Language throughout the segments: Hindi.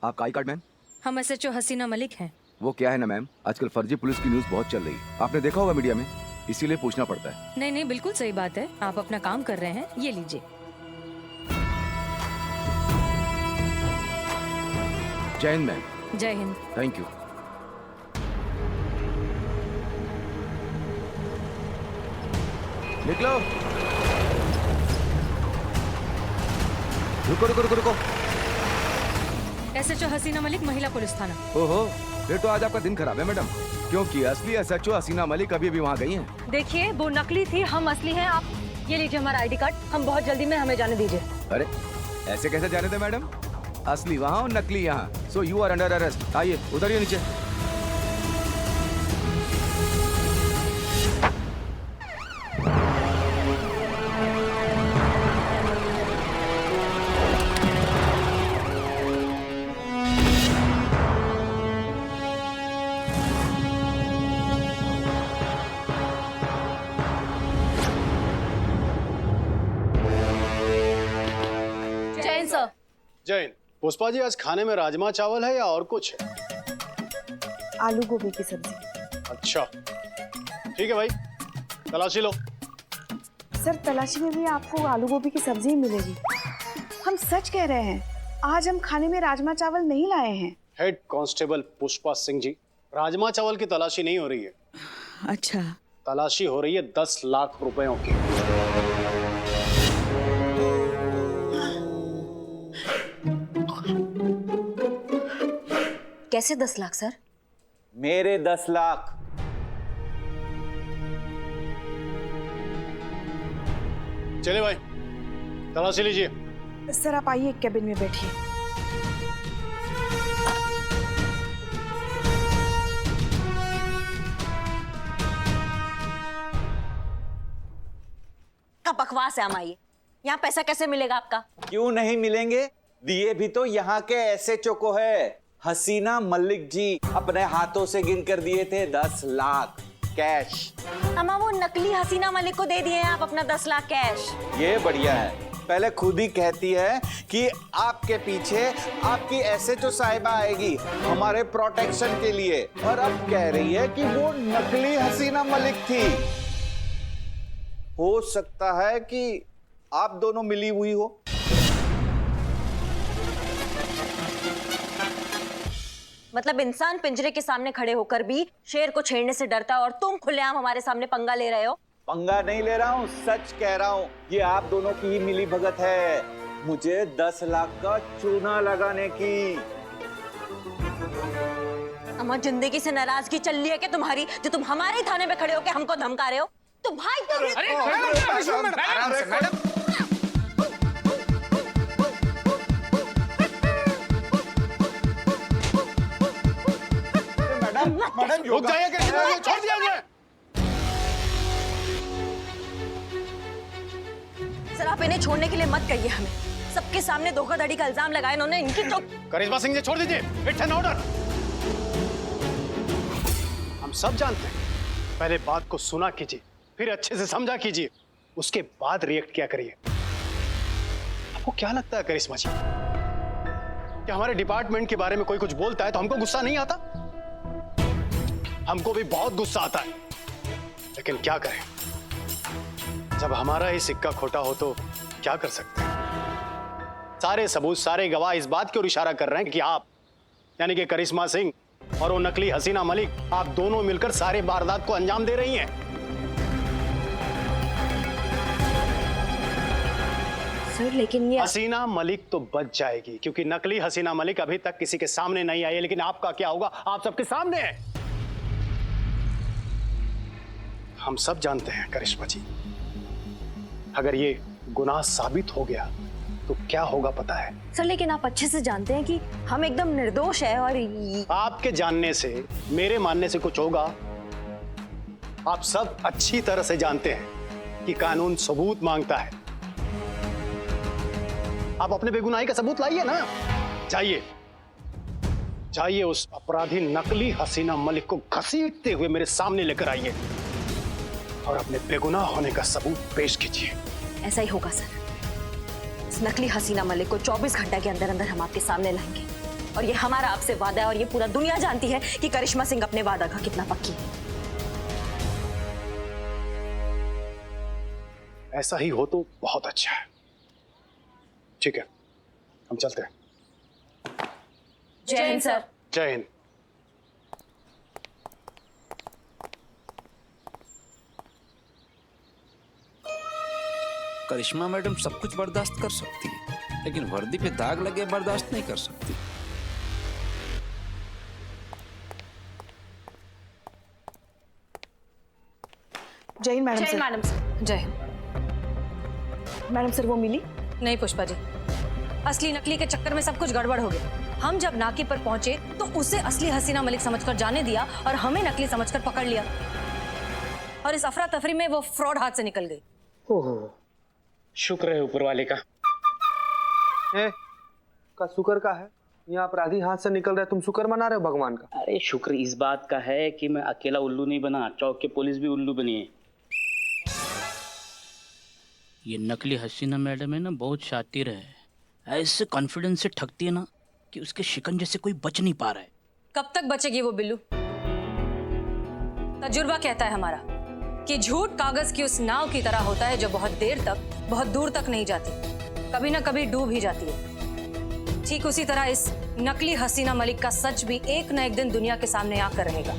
आपका आई कार्ड मैम? हम SHO हसीना मलिक हैं। वो क्या है ना मैम, आजकल फर्जी पुलिस की न्यूज़ बहुत चल रही है, आपने देखा होगा मीडिया में, इसीलिए पूछना पड़ता है। नहीं नहीं, बिल्कुल सही बात है। आप अपना काम कर रहे हैं, ये लीजिए। जय हिंद मैम। जय हिंद। Thank you. निकलो। रुको रुको रुको रुको। SHO हसीना मलिक, महिला पुलिस थाना। ओहो, फिर तो आज आपका दिन खराब है मैडम, क्योंकि असली SHO हसीना मलिक अभी भी वहाँ गई हैं। देखिए, वो नकली थी, हम असली हैं। आप ये लीजिए हमारा ID कार्ड, हम बहुत जल्दी में, हमें जाने दीजिए। अरे ऐसे कैसे जाने दे मैडम, असली वहाँ और नकली यहाँ, so you are under arrest. आइए उतरिए नीचे। जैन सर। जैन, पुष्पा जी आज खाने में राजमा चावल है या और कुछ है? आलू गोभी की सब्जी। अच्छा ठीक है भाई, तलाशी लो। सर तलाशी में भी आपको आलू गोभी की सब्जी ही मिलेगी। हम सच कह रहे हैं, आज हम खाने में राजमा चावल नहीं लाए हैं। हेड कांस्टेबल पुष्पा सिंह जी, राजमा चावल की तलाशी नहीं हो रही है, अच्छा। तलाशी हो रही है 10 लाख रुपयों की। कैसे 10 लाख सर? मेरे 10 लाख। चले भाई, तलाशी लीजिए। सर आप आइए, कैबिन में बैठिए। का बकवास है हमारी। यहाँ पैसा कैसे मिलेगा आपका? क्यों नहीं मिलेंगे, दिए भी तो यहाँ के SHO को है। हसीना मलिक जी अपने हाथों से गिन कर दिए थे 10 लाख कैश। अम्मा वो नकली हसीना मलिक को दे दिए हैं आप अपना 10 लाख कैश। ये बढ़िया है, पहले खुद ही कहती है कि आपके पीछे आपकी SHO साहिबा आएगी हमारे प्रोटेक्शन के लिए, और अब कह रही है कि वो नकली हसीना मलिक थी। हो सकता है कि आप दोनों मिली हुई हो। मतलब इंसान पिंजरे के सामने खड़े होकर भी शेर को छेड़ने से डरता है और तुम खुलेआम हमारे सामने पंगा ले रहे हो। पंगा नहीं ले रहा हूँ, सच कह रहा हूँ, ये आप दोनों की ही मिली भगत है मुझे 10 लाख का चूना लगाने की। अम्मा जिंदगी से नाराजगी चल रही है कि तुम्हारी, जो तुम हमारे थाने पे खड़े होकर हमको धमका रहे हो। तो भाई मैडम रुक जाइए, छोड़ दिया जाए। सर आप इन्हें छोड़ने के लिए मत कहिए हमें। सबके सामने धोखाधड़ी का इल्जाम लगाया इन्होंने, इनकी तो। करिश्मा सिंह जी छोड़ दीजिए, इट्स एन ऑर्डर। हम सब जानते हैं, पहले बात को सुना कीजिए, फिर अच्छे से समझा कीजिए, उसके बाद रिएक्ट किया करिए। आपको क्या लगता है करिश्मा जी, कि हमारे डिपार्टमेंट के बारे में कोई कुछ बोलता है तो हमको गुस्सा नहीं आता? हमको भी बहुत गुस्सा आता है, लेकिन क्या करें, जब हमारा ही सिक्का खोटा हो तो क्या कर सकते हैं। सारे सबूत, सारे गवाह इस बात की ओर इशारा कर रहे हैं कि आप, यानी कि करिश्मा सिंह और वो नकली हसीना मलिक, आप दोनों मिलकर सारे वारदात को अंजाम दे रही हैं। सर लेकिन ये हसीना मलिक तो बच जाएगी, क्योंकि नकली हसीना मलिक अभी तक किसी के सामने नहीं आई है, लेकिन आपका क्या होगा, आप सबके सामने है। हम सब जानते हैं करिश्मा जी, अगर ये गुनाह साबित हो गया तो क्या होगा पता है? सर लेकिन आप अच्छे से जानते हैं कि हम एकदम निर्दोष है, और आपके जानने से, मेरे मानने से कुछ होगा? आप सब अच्छी तरह से जानते हैं कि कानून सबूत मांगता है। आप अपने बेगुनाही का सबूत लाइए ना। जाइए जाइए, उस अपराधी नकली हसीना मलिक को घसीटते हुए मेरे सामने लेकर आइए और अपने बेगुनाह होने का सबूत पेश कीजिए। ऐसा ही होगा सर। इस नकली हसीना मलिक को 24 घंटे के अंदर अंदर हम आपके सामने लाएंगे। और ये हमारा आपसे वादा है और ये पूरा दुनिया जानती है कि करिश्मा सिंह अपने वादा का कितना पक्की है। ऐसा ही हो तो बहुत अच्छा है। ठीक है, हम चलते हैं। जय हिंद सर। जय हिंद। करिश्मा मैडम सब कुछ बर्दाश्त कर सकती है, लेकिन वर्दी पे दाग लगे बर्दाश्त नहीं कर सकती। जय Hind madam sir. Madam sir. जय हिंद। मैडम सर वो मिली? नहीं पुष्पा जी, असली नकली के चक्कर में सब कुछ गड़बड़ हो गया। हम जब नाके पर पहुंचे तो उसे असली हसीना मलिक समझकर जाने दिया और हमें नकली समझकर पकड़ लिया, और इस अफरा तफरी में वो फ्रॉड हाथ से निकल गई। ओहो, शुक्र है ऊपर वाले का। का शुक्र का है? यहाँ अपराधी हाथ से निकल रहे, तुम शुक्र मना रहे हो भगवान का? अरे शुक्र इस बात का है कि मैं अकेला उल्लू नहीं बना, चौक के पुलिस भी उल्लू बनी है। ये नकली हसीना मैडम है ना, बहुत शातिर है। ऐसे कॉन्फिडेंस से ठगती है ना कि उसके शिकंजे से कोई बच नहीं पा रहा है। कब तक बचेगी वो बिल्लू? तजुर्बा कहता है हमारा कि झूठ कागज की उस नाव की तरह होता है जो बहुत देर तक, बहुत दूर तक नहीं जाती, कभी ना कभी डूब ही जाती है। ठीक उसी तरह इस नकली हसीना मलिक का सच भी एक न एक दिन दुनिया के सामने आकर रहेगा।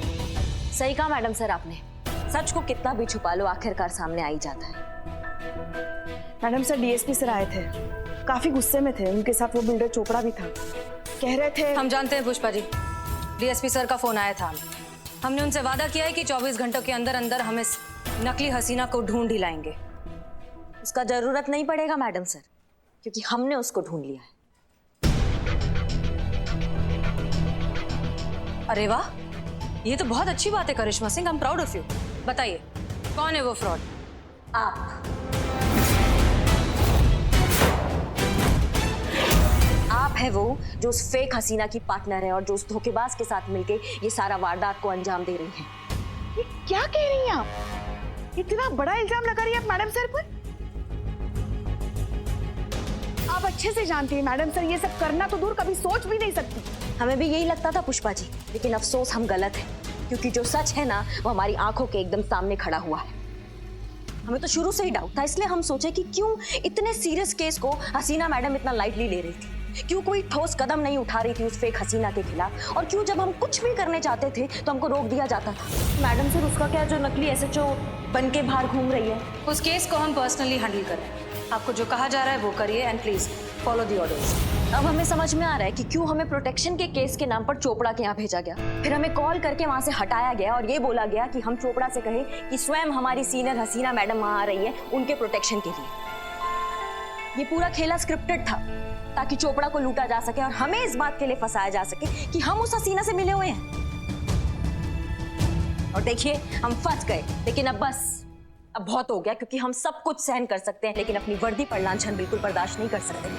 सही कहा मैडम सर आपने, सच को कितना भी छुपा लो आखिरकार सामने आ ही जाता है। मैडम सर डीएसपी सर आए थे, काफी गुस्से में थे। उनके साथ वो बिल्डर चोपड़ा भी था। कह रहे थे हम जानते हैं पुष्पा जी, डीएसपी सर का फोन आया था। हमने उनसे वादा किया है कि 24 घंटों के अंदर अंदर हम इस नकली हसीना को ढूंढ ही लाएंगे। उसका जरूरत नहीं पड़ेगा मैडम सर, क्योंकि हमने उसको ढूंढ लिया है। अरे वाह, ये तो बहुत अच्छी बात है Karishma Singh, I am proud of you. बताइए कौन है वो फ्रॉड? आप है वो जो उस फेक हसीना की पार्टनर है और जो उस धोखेबाज के साथ मिलके ये सारा वारदात को अंजाम दे रही हैं। ये क्या कह रही हैं आप? इतना बड़ा इल्जाम लगा रही है आप मैडम सर पर? आप अच्छे से जानती हैं मैडम सर, ये सब करना तो दूर, कभी सोच भी नहीं सकती। हमें भी यही लगता था पुष्पा जी, लेकिन अफसोस हम गलत हैं, क्योंकि जो सच है ना वो हमारी आंखों के एकदम सामने खड़ा हुआ है। हमें तो शुरू से ही डाउट था, इसलिए हम सोचे कि क्यों इतने सीरियस केस को हसीना मैडम इतना लाइटली ले रही थी, क्यों कोई ठोस कदम नहीं उठा रही थी उस फेक हसीना के खिलाफ, और क्यों जब हम कुछ भी करने चाहते थे तो हमको रोक दिया जाता था। मैडम सर उसका क्या, जो नकली एसएचओ बन के बाहर घूम रही है, उस केस को हम पर्सनली हैंडल कर रहे हैं। आपको जो कहा जा रहा है वो करिए and please follow the orders. अब हमें समझ में आ रहा है कि क्यों हमें प्रोटेक्शन के केस के नाम पर चोपड़ा के यहाँ भेजा गया, फिर हमें कॉल करके वहाँ से हटाया गया और ये बोला गया कि हम चोपड़ा से कहें कि स्वयं हमारी सीनियर हसीना मैडम वहाँ आ रही है उनके प्रोटेक्शन के लिए। ये पूरा खेला स्क्रिप्टेड था ताकि चोपड़ा को लूटा जा सके और हमें इस बात के लिए फंसाया जा सके कि हम उस हसीना से मिले हुए हैं। और देखिए हम फंस गए, लेकिन अब बस, अब बहुत हो गया, क्योंकि हम सब कुछ सहन कर सकते हैं लेकिन अपनी वर्दी पर लांछन बिल्कुल बर्दाश्त नहीं कर सकते।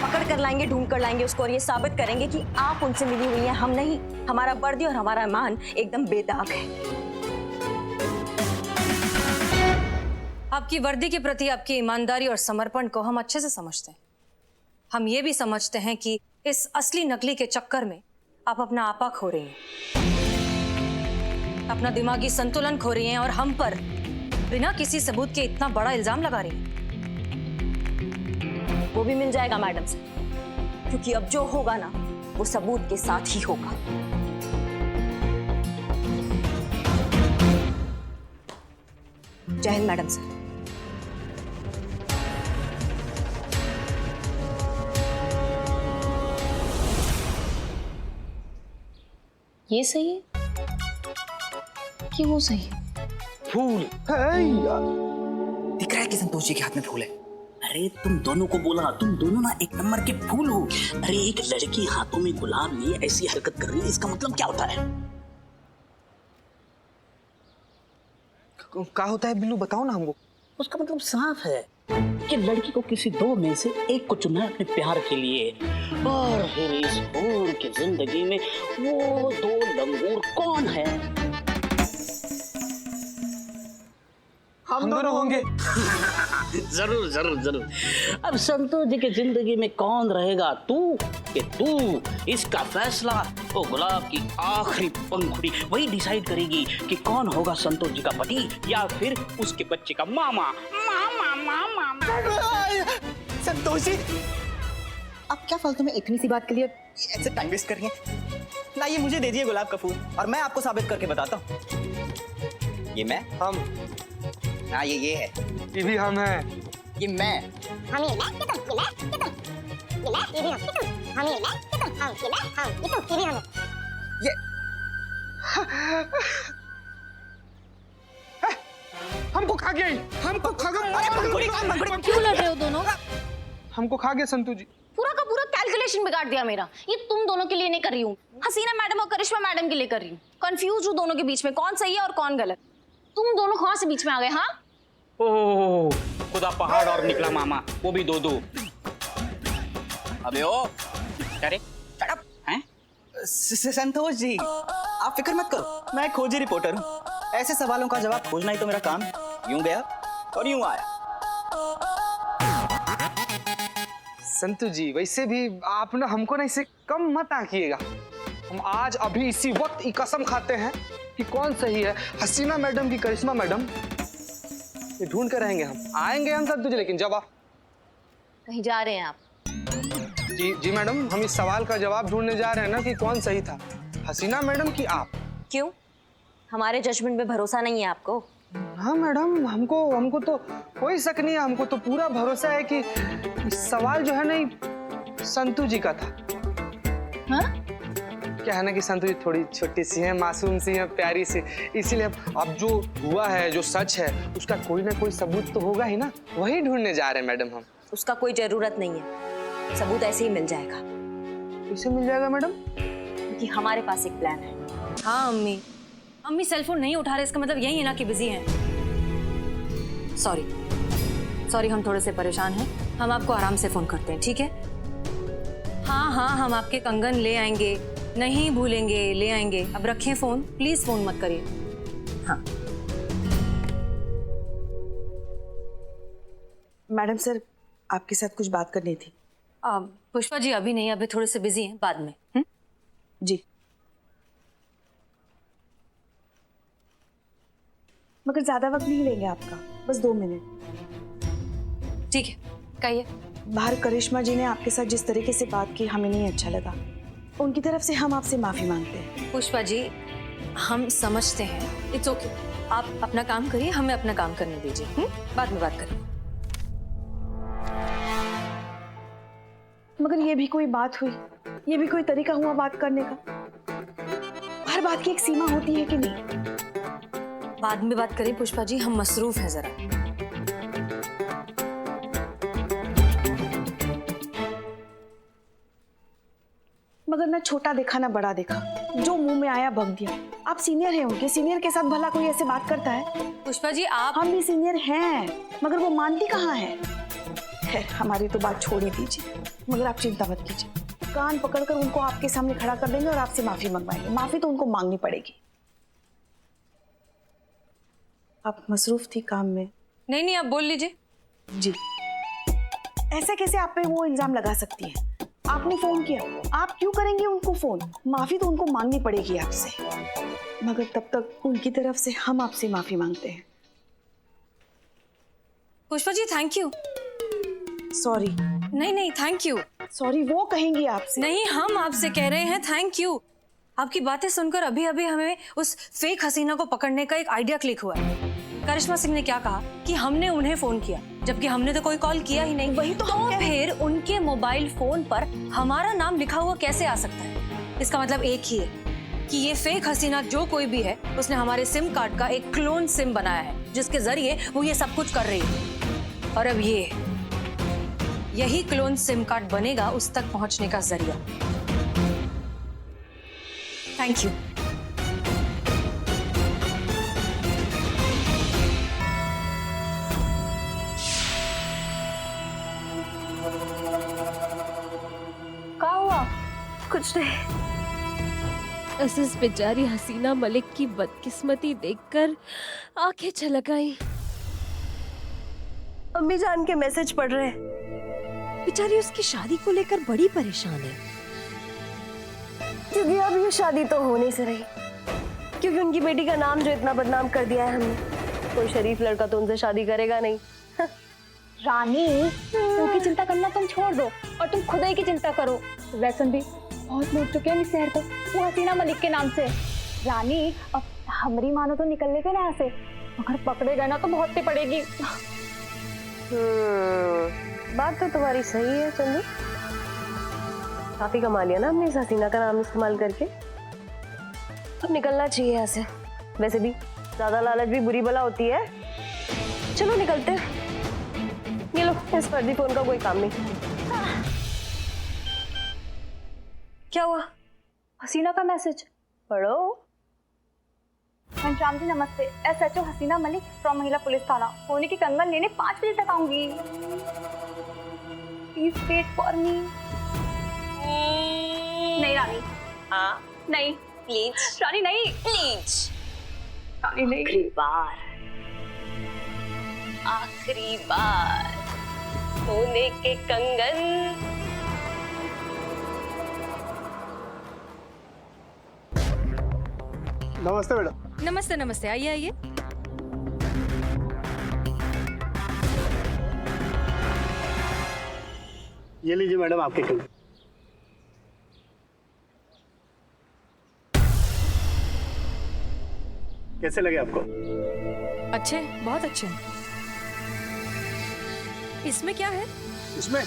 पकड़ कर लाएंगे, ढूंढ कर लाएंगे उसको और ये साबित करेंगे कि आप उनसे मिली हुई हैं, हम नहीं। हमारा वर्दी और हमारा मान एकदम बेदाग है। आपकी वर्दी के प्रति आपकी ईमानदारी और समर्पण को हम अच्छे से समझते हैं। हम ये भी समझते हैं कि इस असली नकली के चक्कर में आप अपना आपा खो रही हैं, अपना दिमागी संतुलन खो रही हैं और हम पर बिना किसी सबूत के इतना बड़ा इल्जाम लगा रही हैं। वो भी मिल जाएगा मैडम से, क्योंकि अब जो होगा ना वो सबूत के साथ ही होगा। जय हिंद मैडम सर। ये सही है कि वो सही है? फूल दिख रहा है कि संतोष जी के हाथ में फूल है। अरे तुम दोनों को बोला, तुम दोनों ना एक नंबर के फूल हो। अरे एक लड़की हाथों में गुलाब लिए ऐसी हरकत कर रही है, इसका मतलब क्या होता है? क्या होता है बिल्लू, बताओ ना हमको। उसका मतलब साफ है कि लड़की को किसी दो में से एक को चुनना है अपने प्यार के लिए, और फिर इस हूर की जिंदगी में वो दो लंगूर कौन है? हम दोनों होंगे। जरूर जरूर जरूर। अब संतोष जी की जिंदगी में कौन रहेगा, तू कि तू इसका फैसला वो गुलाब की आखिरी पंखुड़ी वही डिसाइड करेगी कि कौन होगा संतोष जी का पति या फिर उसके बच्चे का मामा। मामा मामा संतोष जी, आप क्या फालतू में इतनी सी बात के लिए ऐसे टाइम वेस्ट कर रही हैं? लाइए मुझे दे दिए गुलाब का फूल और मैं आपको साबित करके बताता हूँ। ये मैं, हम, हाँ ये है, ये भी हम हैं। ये मैं, हम ये मैं, ये तुम, ये मैं, ये भी हम, ये तुम, हम ये मैं, ये तुम, हम ये मैं, हम ये तुम, ये भी हम। ये हमको खा गया, हमको खा गया। क्यों लड़ रहे हो दोनों? हमको खा गया संतू जी। पूरा का पूरा कैलकुलेशन बिगाड़ दिया मेरा। ये तुम दोनों के लिए नहीं कर रही हूँ, हसीना मैडम और करिश्मा मैडम के लिए कर रही हूँ। कंफ्यूज हूँ दोनों के बीच में, कौन सही है और कौन गलत। तुम दोनों कहाँ से बीच में आ गए? हाँ ओह खुदा पहाड़ और निकला मामा, वो भी दो। अबे ओ अरे शट हैं? संतोष जी, आप फिक्र मत करो, मैं खोजी रिपोर्टर हूँ। ऐसे सवालों का जवाब खोजना ही तो मेरा काम। यूं गया और यूं आया। संतू जी वैसे भी आप ना हमको ना इसे कम मत आंकिएगा। हम आज अभी इसी वक्त ये कसम खाते हैं कि कौन सही है, हसीना मैडम की करिश्मा मैडम। ये ढूंढ कर रहेंगे, हम आएंगे हम संतू जी। लेकिन जब आप कहीं जा रहे हैं आप? जी मैडम, हम इस सवाल का जवाब ढूंढने जा रहे हैं ना कि कौन सही था, हसीना मैडम की आप। क्यों, हमारे जजमेंट में भरोसा नहीं है आपको? हाँ मैडम, हमको तो कोई शक नहीं है, हमको तो पूरा भरोसा है कि सवाल जो है ना संतू जी का था। हाँ? क्या है ना कि संतू जी थोड़ी छोटी सी है, मासूम सी है, प्यारी सी, इसीलिए अब जो हुआ है, जो सच है, उसका कोई ना कोई सबूत तो होगा ही ना, वही ढूंढने जा रहे हैं मैडम हम। उसका कोई जरूरत नहीं है, सबूत ऐसे ही मिल जाएगा। कैसे मिल जाएगा मैडम? क्योंकि हमारे पास एक प्लान है। हाँ अम्मी सेल फोन नहीं उठा रहे, इसका मतलब यही है ना कि बिजी हैं। सॉरी हम थोड़े से परेशान हैं, हम आपको आराम से फोन करते हैं, ठीक है? हाँ हम आपके कंगन ले आएंगे, नहीं भूलेंगे, ले आएंगे। अब रखें फोन, प्लीज फोन मत करिए। हाँ मैडम सर, आपके साथ कुछ बात करनी थी। पुष्पा जी अभी नहीं, अभी थोड़े से बिजी हैं, बाद में। जी, मगर ज्यादा वक्त नहीं लेंगे आपका, बस 2 मिनट। ठीक है, कहिए। बाहर करिश्मा जी ने आपके साथ जिस तरीके से बात की, हमें नहीं अच्छा लगा। उनकी तरफ से हम आपसे माफी मांगते हैं। पुष्पा जी, हम समझते हैं, इट्स ओके। आप अपना काम करिए, हमें अपना काम करने दीजिए। बाद में बात करेंगे। मगर ये भी कोई बात हुई, ये भी कोई तरीका हुआ बात करने का? हर बात की एक सीमा होती है कि नहीं? बाद में बात करें पुष्पा जी, हम मसरूफ हैं जरा। मगर ना छोटा देखा ना बड़ा देखा, जो मुंह में आया बक दिया। आप सीनियर हैं उनके, सीनियर के साथ भला कोई ऐसे बात करता है? पुष्पा जी आप हम भी सीनियर हैं, मगर वो मानती कहाँ है? खैर, हमारी तो बात छोड़ ही दीजिए, मगर आप चिंता मत कीजिए। कान पकड़कर उनको आपके सामने खड़ा कर देंगे और आपसे माफी मंगवाएंगे। माफी तो उनको मांगनी पड़ेगी। आप मसरूफ थी काम में। नहीं, आप बोल लीजिए। जी, ऐसे कैसे आप पे वो इल्जाम लगा सकती है? आपने फोन किया, आप क्यों करेंगे उनको फोन? माफी तो उनको मांगनी पड़ेगी आपसे, मगर तब तक उनकी तरफ से हम आपसे माफी मांगते हैं। Pushpa ji thank you. Sorry. नहीं थैंक यू। सॉरी वो कहेंगी आपसे। नहीं, हम आपसे कह रहे हैं थैंक यू। आपकी बातें सुनकर अभी हमें उस फेक हसीना को पकड़ने का एक आइडिया क्लिक हुआ है। करिश्मा सिंह ने क्या कहा कि हमने उन्हें फोन किया, जबकि हमने तो कोई कॉल किया ही नहीं। वही तो फिर उनके मोबाइल फोन पर हमारा नाम लिखा हुआ कैसे आ सकता है? इसका मतलब एक ही है कि ये फेक हसीना जो कोई भी है, उसने हमारे सिम कार्ड का एक क्लोन सिम बनाया है, जिसके जरिए वो ये सब कुछ कर रही है। और अब यही क्लोन सिम कार्ड बनेगा उस तक पहुंचने का जरिया। Thank you. क्या हुआ? कुछ नहीं। इस बेचारी हसीना मलिक की बदकिस्मती देखकर आंखें छलक आई। अम्मी जान के मैसेज पढ़ रहे हैं। बेचारी उसकी शादी को लेकर बड़ी परेशान है। क्योंकि अब ये शादी तो होने से रही, क्योंकि उनकी बेटी का नाम जो इतना बदनाम कर दिया है हमने, कोई शरीफ लड़का तो उनसे शादी करेगा नहीं। रानी, उनकी चिंता करना तुम छोड़ दो और तुम खुद ही की चिंता करो। वैसे भी बहुत लूट चुके हैं इस शहर को वो हसीना मलिक के नाम से। रानी, अब हमारी मानो तो निकल लेते ना यहाँ से, अगर पकड़े गए ना तो बहुत पे पड़ेगी। बात तो तुम्हारी सही है चंदू, काफी कमा लिया ना हमने इस हसीना का नाम इस्तेमाल करके, अब निकलना चाहिए यहाँ से। वैसे भी ज्यादा लालच भी बुरी बला होती है। चलो निकलते हैं। ये लो, इस फर्जी फोन का कोई काम नहीं। क्या हुआ? हसीना का मैसेज पढ़ो। घनश्याम जी नमस्ते, SHO हसीना मलिक फ्रॉम महिला पुलिस थाना। सोने की कंगन लेने 5 बजे तक आऊंगी। Please wait for me. नहीं रानी। हाँ नहीं प्लीज रानी, नहीं प्लीज। रानी नहीं। आखिरी बार सोने के कंगन। नमस्ते मैडम। नमस्ते नमस्ते, आइए आइए। ये लीजिए मैडम आपके कंगन। कैसे लगे आपको? अच्छे, बहुत अच्छे। इसमें क्या है? इसमें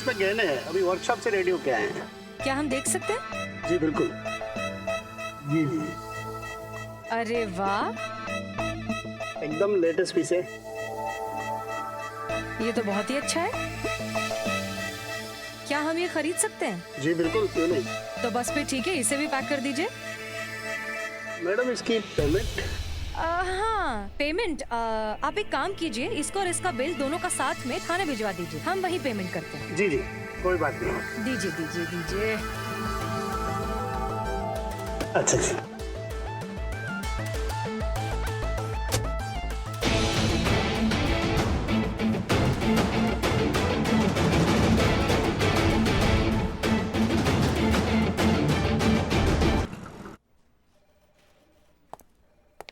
गहने हैं, अभी वर्कशॉप से रेडी होके आए हैं। क्या हम देख सकते हैं? जी बिल्कुल। ये अरे वाह, एकदम लेटेस्ट पीस है। ये तो बहुत ही अच्छा है। क्या हम ये खरीद सकते हैं? जी बिल्कुल, क्यों नहीं। तो बस फिर ठीक है, इसे भी पैक कर दीजिए। मैडम इसकी पेमेंट? हाँ पेमेंट, आप एक काम कीजिए, इसको और इसका बिल दोनों का साथ में थाने भिजवा दीजिए, हम वही पेमेंट करते हैं। जी जी कोई बात नहीं। दीजिए दीजिए दीजिए। अच्छा जी।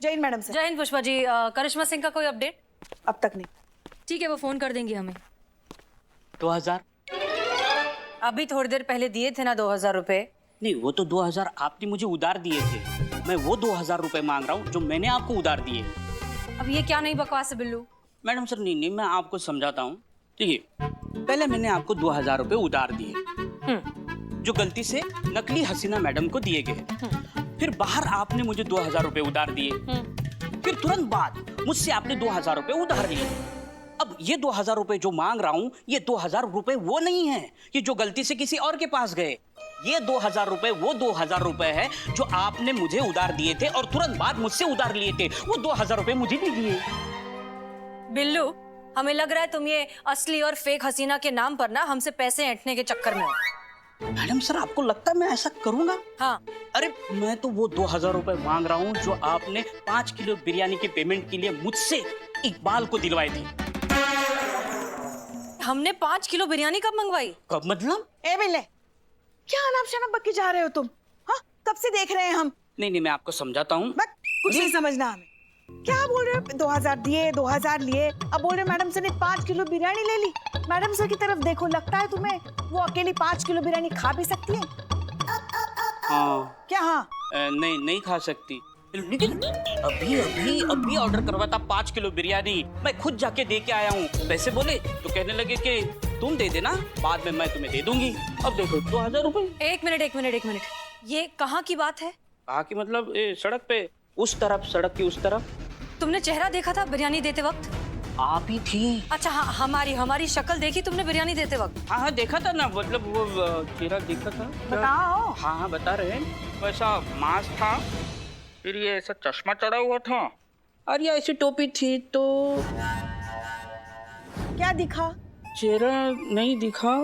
जय हिंद मैडम सर। जय हिंद पुष्पा जी। करिश्मा सिंह का कोई अपडेट? अब तक नहीं। ठीक है, वो फोन कर देंगी हमें। 2000? अभी थोड़ी देर पहले दिए थे ना 2000 रुपए। नहीं, वो तो 2000 आपने मुझे उधार दिए थे। मैं वो 2000 रुपए मांग रहा हूँ जो मैंने आपको उधार दिए। अब ये क्या नई बकवास है बिल्लू? मैडम सर, नहीं मैं आपको समझाता हूँ। ठीक है, पहले मैंने आपको 2000 रुपए उधार दिए, जो गलती से नकली हसीना मैडम को दिए गए। फिर बाहर आपने मुझे 2000 रुपए उधार दिए। फिर तुरंत बाद मुझसे आपने 2000 रुपए उधार लिए। अब ये 2000 रुपए जो मांग रहा हूँ, ये 2000 रुपए वो नहीं है कि जो गलती से किसी और के पास गए। ये 2000 रुपए वो 2000 रुपए है जो आपने मुझे उधार दिए थे और तुरंत बाद मुझसे उधार लिए थे। वो 2000 रुपए मुझे दीजिए। बिल्लू, हमें लग रहा है तुम ये असली और फेक हसीना के नाम पर ना हमसे पैसे ऐंठने के चक्कर में हो। मैडम सर, आपको लगता है मैं ऐसा करूंगा? हाँ। अरे मैं तो वो 2000 रुपए मांग रहा हूँ जो आपने 5 किलो बिरयानी की पेमेंट के लिए मुझसे इकबाल को दिलवाए थे। हमने 5 किलो बिरयानी कब मंगवाई? कब मतलब? ए बिल्ले, क्या अनाप शनाप बक के जा रहे हो तुम? हाँ, कब से देख रहे हैं हम। नहीं, मैं आपको समझाता हूँ। कुछ नहीं समझना हमें। क्या बोल रहे हो? 2000 दिए, 2000 लिए, अब बोल रहे मैडम सर ने 5 किलो बिरयानी ले ली। मैडम सर की तरफ देखो, लगता है तुम्हें वो अकेली 5 किलो बिरयानी खा भी सकती है? हाँ। क्या हाँ? नहीं खा सकती, लेकिन अभी ऑर्डर करवा था 5 किलो बिरयानी। मैं खुद जाके दे के आया हूँ। पैसे बोले तो कहने लगे कि तुम दे देना, बाद में मैं तुम्हें दे दूंगी। अब देखो 2000 रुपए। एक मिनट, ये कहाँ की बात है? कहाँ की मतलब? सड़क पे, उस तरफ, सड़क की उस तरफ। तुमने चेहरा देखा था बिरयानी देते वक्त? आप ही थी। अच्छा हाँ, हमारी शक्ल देखी तुमने बिरयानी देते वक्त? हाँ देखा था ना, मतलब वो चेहरा देखा था। बताओ। हाँ बता रहे हैं। वैसा मास्क था, फिर ये ऐसा चश्मा चढ़ा हुआ था और ये ऐसी टोपी थी। तो क्या दिखा? चेहरा नहीं दिखा।